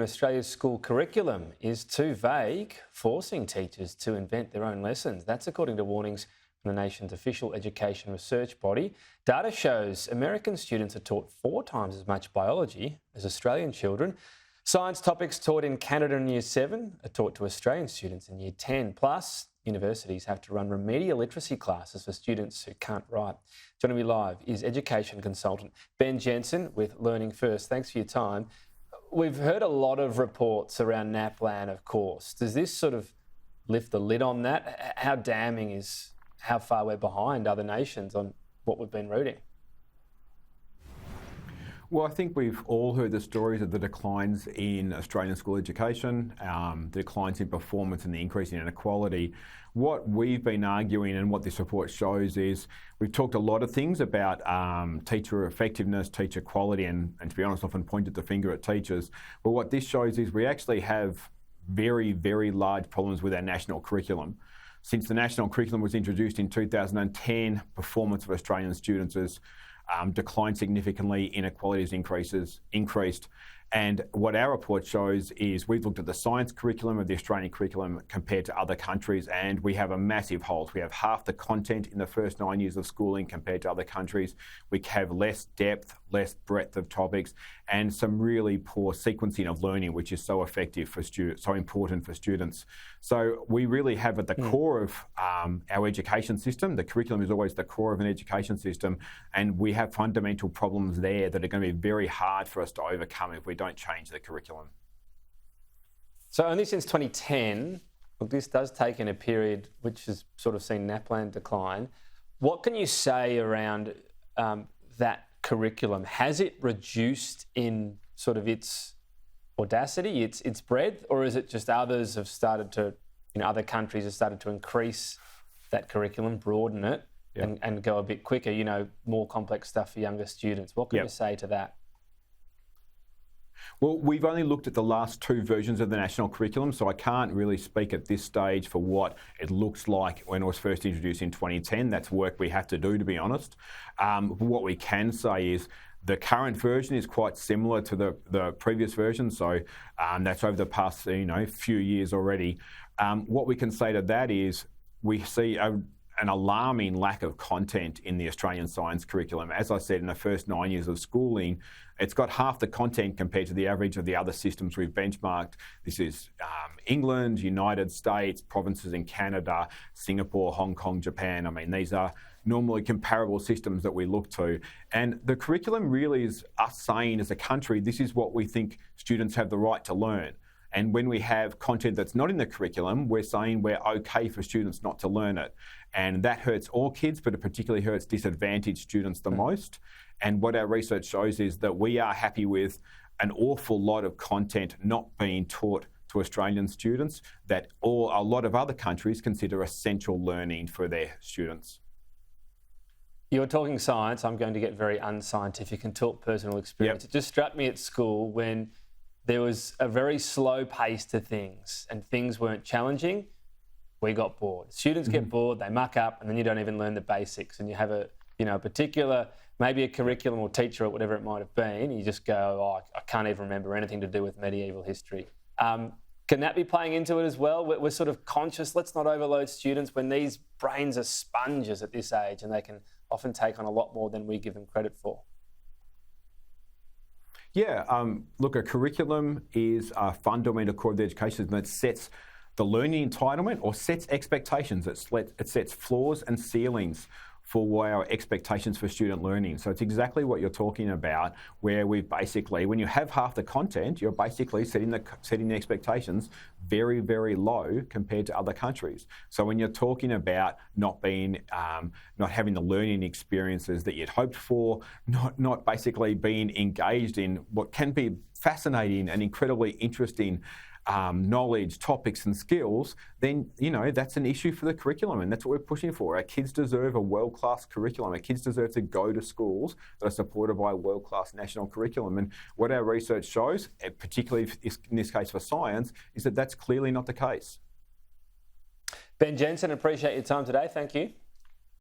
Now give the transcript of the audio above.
Australia's school curriculum is too vague, forcing teachers to invent their own lessons. That's according to warnings from the nation's official education research body. Data shows American students are taught 4 times as much biology as Australian children. Science topics taught in Canada in Year 7 are taught to Australian students in Year 10. Plus, universities have to run remedial literacy classes for students who can't write. Joining me live is education consultant Ben Jensen with Learning First. Thanks for your time. We've heard a lot of reports around NAPLAN, of course. Does this sort of lift the lid on that? How damning is how far we're behind other nations on what we've been reading? Well, I think we've all heard the stories of the declines in Australian school education, the declines in performance and the increase in inequality. What we've been arguing and what this report shows is we've talked a lot of things about teacher effectiveness, teacher quality, and to be honest, often pointed the finger at teachers. But what this shows is we actually have very, very large problems with our national curriculum. Since the national curriculum was introduced in 2010, performance of Australian students has declined significantly, inequalities increased. And what our report shows is we've looked at the science curriculum of the Australian curriculum compared to other countries, and we have a massive halt. We have half the content in the first 9 years of schooling compared to other countries. We have less depth, less breadth of topics, and some really poor sequencing of learning, which is so effective for students, so important for students. So we really have at the core of our education system, the curriculum is always the core of an education system, and we have fundamental problems there that are going to be very hard for us to overcome if we don't change the curriculum. So only since 2010, this does take in a period which has sort of seen NAPLAN decline. What can you say around that curriculum? Has it reduced in sort of its audacity, its breadth, or is it just others have started to, other countries have started to increase that curriculum, broaden it, and go a bit quicker, more complex stuff for younger students? What can you say to that? Well, we've only looked at the last 2 versions of the national curriculum, so I can't really speak at this stage for what it looks like when it was first introduced in 2010. That's work we have to do, to be honest. What we can say is the current version is quite similar to the previous version, so that's over the past few years already. What we can say to that is we see an alarming lack of content in the Australian science curriculum. As I said, in the first 9 years of schooling, it's got half the content compared to the average of the other systems we've benchmarked. This is England, United States, provinces in Canada, Singapore, Hong Kong, Japan. I mean, these are normally comparable systems that we look to. And the curriculum really is us saying as a country, this is what we think students have the right to learn. And when we have content that's not in the curriculum, we're saying we're okay for students not to learn it. And that hurts all kids, but it particularly hurts disadvantaged students the most. And what our research shows is that we are happy with an awful lot of content not being taught to Australian students that a lot of other countries consider essential learning for their students. You're talking science. I'm going to get very unscientific and talk personal experience. It just struck me at school when there was a very slow pace to things and things weren't challenging. We got bored. Students get bored, they muck up, and then you don't even learn the basics. And you have a particular, maybe a curriculum or teacher or whatever it might have been. You just go, I can't even remember anything to do with medieval history. Can that be playing into it as well? We're sort of conscious, let's not overload students when these brains are sponges at this age and they can often take on a lot more than we give them credit for. Yeah, look, a curriculum is a fundamental core of the education system that sets the learning entitlement or sets expectations. It sets floors and ceilings for our expectations for student learning. So it's exactly what you're talking about, where we basically, when you have half the content, you're basically setting the expectations very, very low compared to other countries. So when you're talking about not having the learning experiences that you'd hoped for, not basically being engaged in what can be fascinating and incredibly interesting knowledge, topics and skills, then, that's an issue for the curriculum, and that's what we're pushing for. Our kids deserve a world-class curriculum. Our kids deserve to go to schools that are supported by a world-class national curriculum. And what our research shows, particularly in this case for science, is that that's clearly not the case. Ben Jensen, appreciate your time today. Thank you.